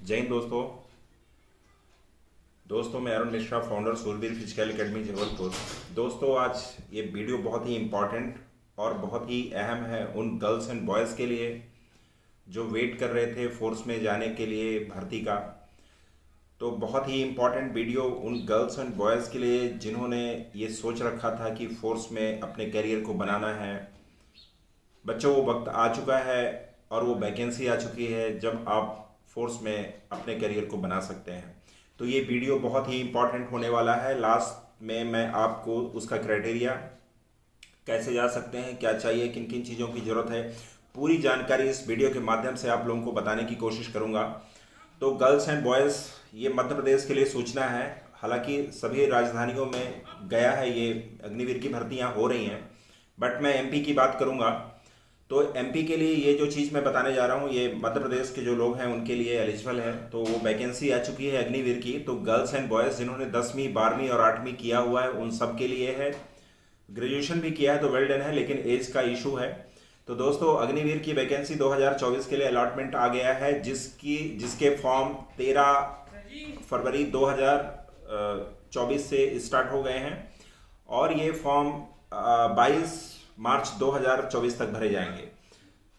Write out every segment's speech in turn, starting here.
जय हिंद दोस्तों मैं Arun Mishra, founder Surveer physical academy Jabalpur. दोस्तों आज ये वीडियो बहुत ही इम्पॉर्टेंट और बहुत ही अहम है उन गर्ल्स एंड बॉयज़ के लिए जो वेट कर रहे थे फोर्स में जाने के लिए भर्ती का। तो बहुत ही इम्पॉर्टेंट वीडियो उन गर्ल्स एंड बॉयज़ के लिए जिन्होंने ये सोच रखा था कि फोर्स में अपने करियर को बनाना है। बच्चों, वो वक्त आ चुका है और वो वैकेंसी आ चुकी है जब आप फोर्स में अपने करियर को बना सकते हैं। तो ये वीडियो बहुत ही इम्पॉर्टेंट होने वाला है। लास्ट में मैं आपको उसका क्राइटेरिया, कैसे जा सकते हैं, क्या चाहिए, किन किन चीज़ों की ज़रूरत है, पूरी जानकारी इस वीडियो के माध्यम से आप लोगों को बताने की कोशिश करूँगा। तो गर्ल्स एंड बॉयज़, ये मध्य प्रदेश के लिए सूचना है। हालांकि सभी राजधानियों में गया है, ये अग्निवीर की भर्तियाँ हो रही हैं, बट मैं एमपी की बात करूँगा। तो एमपी के लिए ये जो चीज़ मैं बताने जा रहा हूँ, ये मध्य प्रदेश के जो लोग हैं उनके लिए एलिजिबल है। तो वो वैकेंसी आ चुकी है अग्निवीर की। तो गर्ल्स एंड बॉयज़ जिन्होंने 10वीं 12वीं और 8वीं किया हुआ है उन सब के लिए है। ग्रेजुएशन भी किया है तो वेल डन है, लेकिन एज का इशू है। तो दोस्तों, अग्निवीर की वैकेंसी 2024 के लिए अलॉटमेंट आ गया है, जिसके फॉर्म 13 फरवरी 2024 से स्टार्ट हो गए हैं और ये फॉर्म 22 मार्च 2024 तक भरे जाएंगे।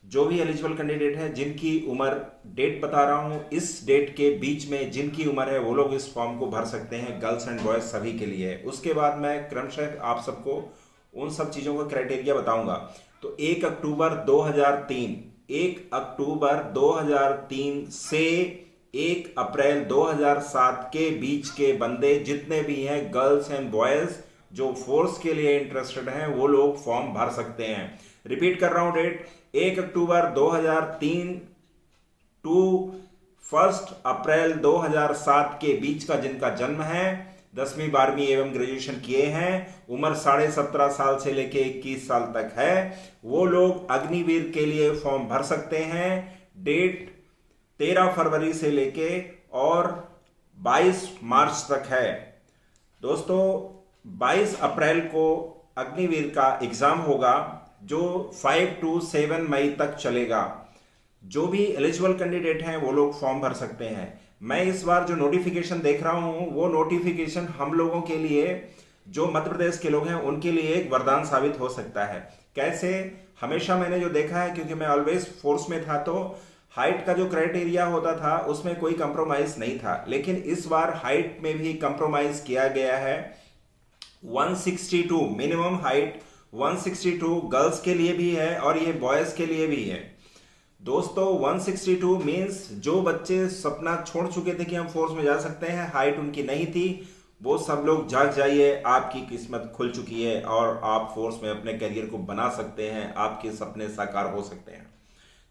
जो भी एलिजिबल कैंडिडेट है, जिनकी उम्र, डेट बता रहा हूँ, इस डेट के बीच में जिनकी उम्र है वो लोग इस फॉर्म को भर सकते हैं। गर्ल्स एंड बॉयज सभी के लिए है। उसके बाद मैं क्रमशः आप सबको उन सब चीज़ों का क्राइटेरिया बताऊंगा। तो 1 अक्टूबर 2003 से 1 अप्रैल 2007 के बीच के बंदे जितने भी हैं, गर्ल्स एंड बॉयज़ जो फोर्स के लिए इंटरेस्टेड हैं, वो लोग फॉर्म भर सकते हैं। रिपीट कर रहा हूं डेट, 1 अक्टूबर 2003 टू 1 अप्रैल 2007 के बीच का जिनका जन्म है, 10वीं 12वीं एवं ग्रेजुएशन किए हैं, उम्र 17.5 साल से लेके 21 साल तक है, वो लोग अग्निवीर के लिए फॉर्म भर सकते हैं। डेट 13 फरवरी से लेके और 22 मार्च तक है। दोस्तों, 22 अप्रैल को अग्निवीर का एग्जाम होगा जो 5 to 7 मई तक चलेगा। जो भी एलिजिबल कैंडिडेट हैं वो लोग फॉर्म भर सकते हैं। मैं इस बार जो नोटिफिकेशन देख रहा हूं, वो नोटिफिकेशन हम लोगों के लिए, जो मध्य प्रदेश के लोग हैं, उनके लिए एक वरदान साबित हो सकता है। कैसे? हमेशा मैंने जो देखा है, क्योंकि मैं ऑलवेज फोर्स में था, तो हाइट का जो क्राइटेरिया होता था उसमें कोई कंप्रोमाइज नहीं था, लेकिन इस बार हाइट में भी कंप्रोमाइज किया गया है। 162 मिनिमम हाइट, 162 गर्ल्स के लिए भी है और ये बॉयज के लिए भी है। दोस्तों, 162 मीन्स जो बच्चे सपना छोड़ चुके थे कि हम फोर्स में जा सकते हैं, हाइट उनकी नहीं थी, वो सब लोग जाग जाइए, आपकी किस्मत खुल चुकी है और आप फोर्स में अपने करियर को बना सकते हैं, आपके सपने साकार हो सकते हैं।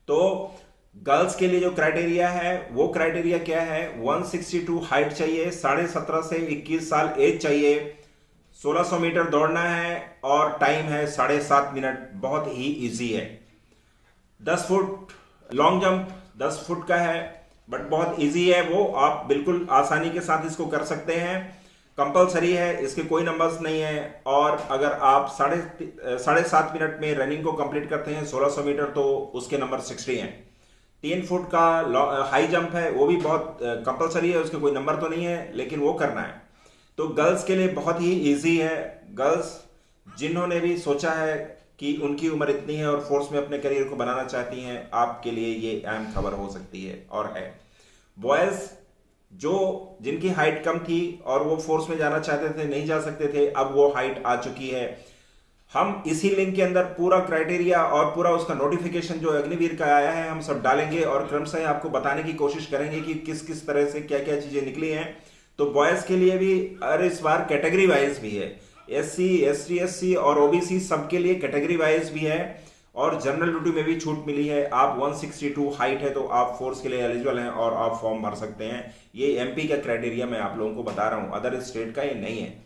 तो गर्ल्स के लिए जो क्राइटेरिया है, वो क्राइटेरिया क्या है? 162 हाइट चाहिए, 17.5 से 21 साल एज चाहिए, 1600 मीटर दौड़ना है और टाइम है 7.5 मिनट। बहुत ही इजी है। 10 फुट लॉन्ग जंप 10 फुट का है, बट बहुत इजी है, वो आप बिल्कुल आसानी के साथ इसको कर सकते हैं। कंपलसरी है, इसके कोई नंबर्स नहीं है। और अगर आप 7.5 मिनट में रनिंग को कंप्लीट करते हैं 1600 मीटर, तो उसके नंबर 60 हैं। 3 फुट का हाई जंप है, वो भी बहुत कंपलसरी है, उसके कोई नंबर तो नहीं है, लेकिन वो करना है। तो गर्ल्स के लिए बहुत ही इजी है। गर्ल्स जिन्होंने भी सोचा है कि उनकी उम्र इतनी है और फोर्स में अपने करियर को बनाना चाहती हैं, आपके लिए ये अहम खबर हो सकती है और है। बॉयज़ जिनकी हाइट कम थी और वो फोर्स में जाना चाहते थे, नहीं जा सकते थे, अब वो हाइट आ चुकी है। हम इसी लिंक के अंदर पूरा क्राइटेरिया और पूरा उसका नोटिफिकेशन जो अग्निवीर का आया है, हम सब डालेंगे और क्रमशः आपको बताने की कोशिश करेंगे कि किस किस तरह से क्या क्या चीज़ें निकली हैं। तो बॉयज़ के लिए भी, और इस बार कैटेगरी वाइज भी है, SC ST SC और OBC सबके लिए कैटेगरी वाइज भी है, और जनरल ड्यूटी में भी छूट मिली है। आप 162 हाइट है तो आप फोर्स के लिए एलिजिबल हैं और आप फॉर्म भर सकते हैं। ये MP का क्राइटेरिया मैं आप लोगों को बता रहा हूँ, अदर स्टेट का ये नहीं है।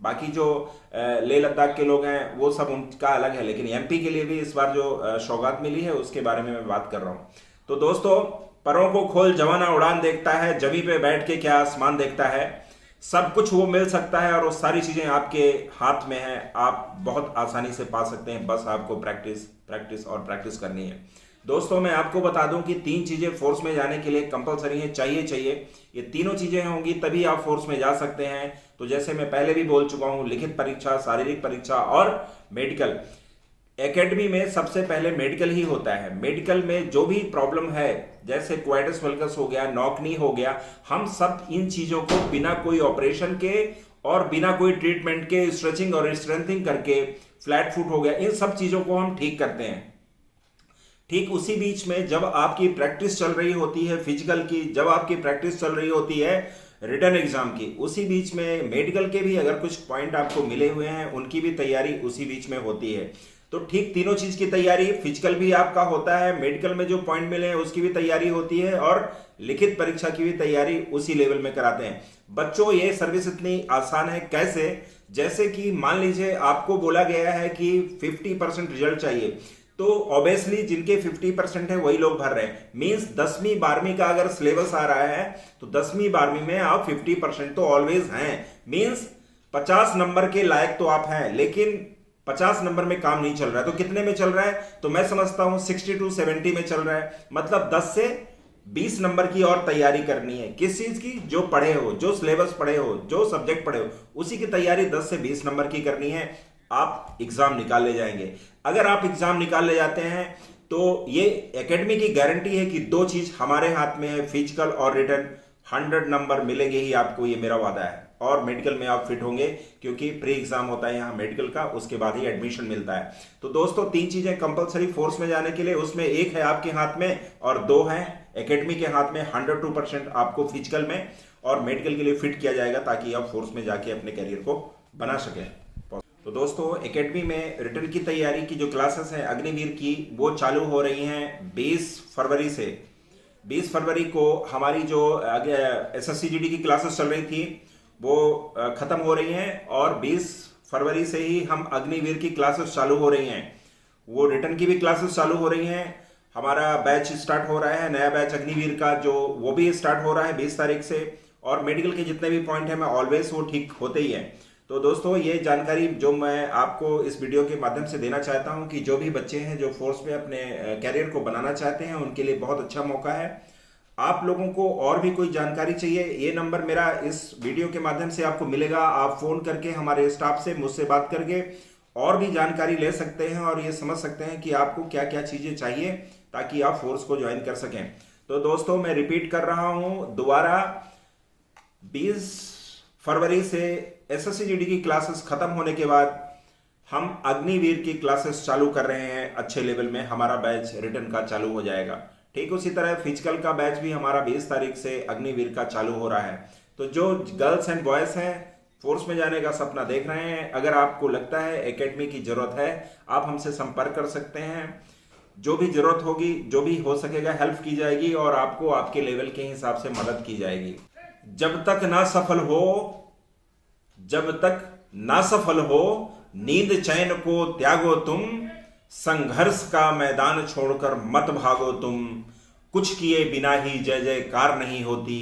बाकी जो लेह लद्दाख के लोग हैं वो सब उनका अलग है, लेकिन MP के लिए भी इस बार जो सौगात मिली है उसके बारे में मैं बात कर रहा हूँ। तो दोस्तों, परों को खोल जवाना उड़ान देखता है, जमी पे बैठ के क्या आसमान देखता है। सब कुछ वो मिल सकता है और वो सारी चीज़ें आपके हाथ में हैं, आप बहुत आसानी से पा सकते हैं। बस आपको प्रैक्टिस प्रैक्टिस और प्रैक्टिस करनी है। दोस्तों मैं आपको बता दूं कि 3 चीजें फोर्स में जाने के लिए कंपलसरी है, चाहिए। ये तीनों चीजें होंगी तभी आप फोर्स में जा सकते हैं। तो जैसे मैं पहले भी बोल चुका हूं, लिखित परीक्षा, शारीरिक परीक्षा और मेडिकल। एकेडमी में सबसे पहले मेडिकल ही होता है। मेडिकल में जो भी प्रॉब्लम है, जैसे क्वाइटस वल्गस हो गया, नॉकनी हो गया, हम सब इन चीजों को बिना कोई ऑपरेशन के और बिना कोई ट्रीटमेंट के, स्ट्रेचिंग और स्ट्रेंथिंग करके, फ्लैट फुट हो गया, इन सब चीजों को हम ठीक करते हैं। ठीक उसी बीच में जब आपकी प्रैक्टिस चल रही होती है फिजिकल की, जब आपकी प्रैक्टिस चल रही होती है रिटन एग्जाम की, उसी बीच में मेडिकल के भी अगर कुछ पॉइंट आपको मिले हुए हैं, उनकी भी तैयारी उसी बीच में होती है। तो ठीक तीनों चीज की तैयारी, फिजिकल भी आपका होता है, मेडिकल में जो पॉइंट मिले हैं उसकी भी तैयारी होती है, और लिखित परीक्षा की भी तैयारी उसी लेवल में कराते हैं। बच्चों ये सर्विस इतनी आसान है, कैसे? जैसे कि मान लीजिए आपको बोला गया है कि 50% रिजल्ट चाहिए, तो ऑब्वियसली जिनके 50% है वही लोग भर रहे हैं। मींस 10वीं 12वीं का अगर सिलेबस आ रहा है तो 10वीं 12वीं में आप 50% तो ऑलवेज हैं। मींस 50 नंबर के लायक तो आप हैं, लेकिन 50 नंबर में काम नहीं चल रहा है। तो कितने में चल रहा है? तो मैं समझता हूं 60 to 70 में चल रहा है। मतलब 10 से 20 नंबर की और तैयारी करनी है। किस चीज की? जो पढ़े हो, जो सिलेबस पढ़े हो, जो सब्जेक्ट पढ़े हो, उसी की तैयारी 10 से 20 नंबर की करनी है। आप एग्जाम निकाल ले जाएंगे। अगर आप एग्जाम निकाल ले जाते हैं तो ये एकेडमी की गारंटी है कि 2 चीज हमारे हाथ में है, फिजिकल और रिटन। 100 नंबर मिलेंगे ही आपको, ये मेरा वादा है। और मेडिकल में आप फिट होंगे, क्योंकि प्री एग्जाम होता है यहाँ मेडिकल का, उसके बाद ही एडमिशन मिलता है। तो दोस्तों 3 चीजें कंपलसरी फोर्स में जाने के लिए, उसमें एक है आपके हाथ में और 2 हैं एकेडमी के हाथ में। 102% आपको फिजिकल में और मेडिकल के लिए फिट किया जाएगा, ताकि आप फोर्स में जाके अपने करियर को बना सकें। तो दोस्तों एकेडमी में रिटन की तैयारी की जो क्लासेस हैं अग्निवीर की, वो चालू हो रही हैं 20 फरवरी से। 20 फरवरी को हमारी जो SSCGD की क्लासेस चल रही थी वो खत्म हो रही हैं, और 20 फरवरी से ही हम अग्निवीर की क्लासेस चालू हो रही हैं। वो रिटन की भी क्लासेस चालू हो रही हैं। हमारा बैच स्टार्ट हो रहा है, नया बैच अग्निवीर का, जो वो भी स्टार्ट हो रहा है 20 तारीख से। और मेडिकल के जितने भी पॉइंट हैं मैं ऑलवेज वो ठीक होते ही हैं। तो दोस्तों ये जानकारी जो मैं आपको इस वीडियो के माध्यम से देना चाहता हूं कि जो भी बच्चे हैं जो फोर्स में अपने कैरियर को बनाना चाहते हैं, उनके लिए बहुत अच्छा मौका है। आप लोगों को और भी कोई जानकारी चाहिए, ये नंबर मेरा इस वीडियो के माध्यम से आपको मिलेगा। आप फोन करके हमारे स्टाफ से, मुझसे बात करके और भी जानकारी ले सकते हैं और ये समझ सकते हैं कि आपको क्या क्या चीजें चाहिए ताकि आप फोर्स को ज्वाइन कर सकें। तो दोस्तों मैं रिपीट कर रहा हूं दोबारा, 20 फरवरी से SSCGD की क्लासेस खत्म होने के बाद हम अग्निवीर की क्लासेस चालू कर रहे हैं। अच्छे लेवल में हमारा बैच रिटन का चालू हो जाएगा। ठीक उसी तरह फिजिकल का बैच भी हमारा 20 तारीख से अग्निवीर का चालू हो रहा है। तो जो गर्ल्स एंड बॉयज हैं फोर्स में जाने का सपना देख रहे हैं, अगर आपको लगता है एकेडमी की जरूरत है, आप हमसे संपर्क कर सकते हैं। जो भी जरूरत होगी, जो भी हो सकेगा, हेल्प की जाएगी और आपको आपके लेवल के हिसाब से मदद की जाएगी। जब तक ना सफल हो नींद चैन को त्यागो तुम, संघर्ष का मैदान छोड़कर मत भागो तुम, कुछ किए बिना ही जय जयकार नहीं होती,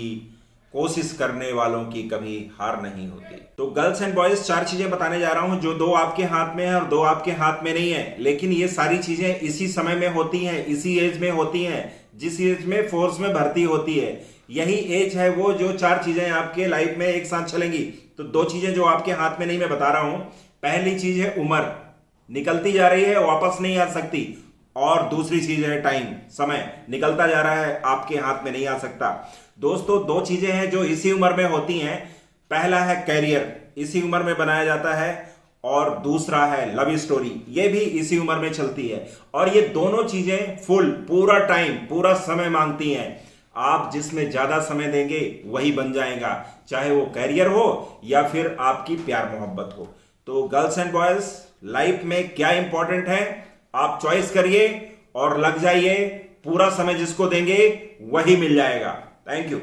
कोशिश करने वालों की कभी हार नहीं होती। तो गर्ल्स एंड बॉयज 4 चीजें बताने जा रहा हूं, जो 2 आपके हाथ में है और 2 आपके हाथ में नहीं है। लेकिन ये सारी चीजें इसी समय में होती हैं, इसी एज में होती हैं जिस एज में फोर्स में भर्ती होती है। यही एज है वो जो 4 चीजें आपके लाइफ में एक साथ चलेंगी। तो 2 चीजें जो आपके हाथ में नहीं, मैं बता रहा हूं। पहली चीज है उम्र, निकलती जा रही है, वापस नहीं आ सकती। और दूसरी चीज है टाइम, समय निकलता जा रहा है, आपके हाथ में नहीं आ सकता। दोस्तों 2 चीजें हैं जो इसी उम्र में होती हैं। पहला है कैरियर, इसी उम्र में बनाया जाता है, और दूसरा है लव स्टोरी, ये भी इसी उम्र में चलती है। और ये दोनों चीजें पूरा टाइम, पूरा समय मांगती हैं। आप जिसमें ज्यादा समय देंगे वही बन जाएगा, चाहे वो कैरियर हो या फिर आपकी प्यार मोहब्बत हो। तो गर्ल्स एंड बॉयज लाइफ में क्या इंपॉर्टेंट है, आप चॉइस करिए और लग जाइए। पूरा समय जिसको देंगे वही मिल जाएगा। Thank you.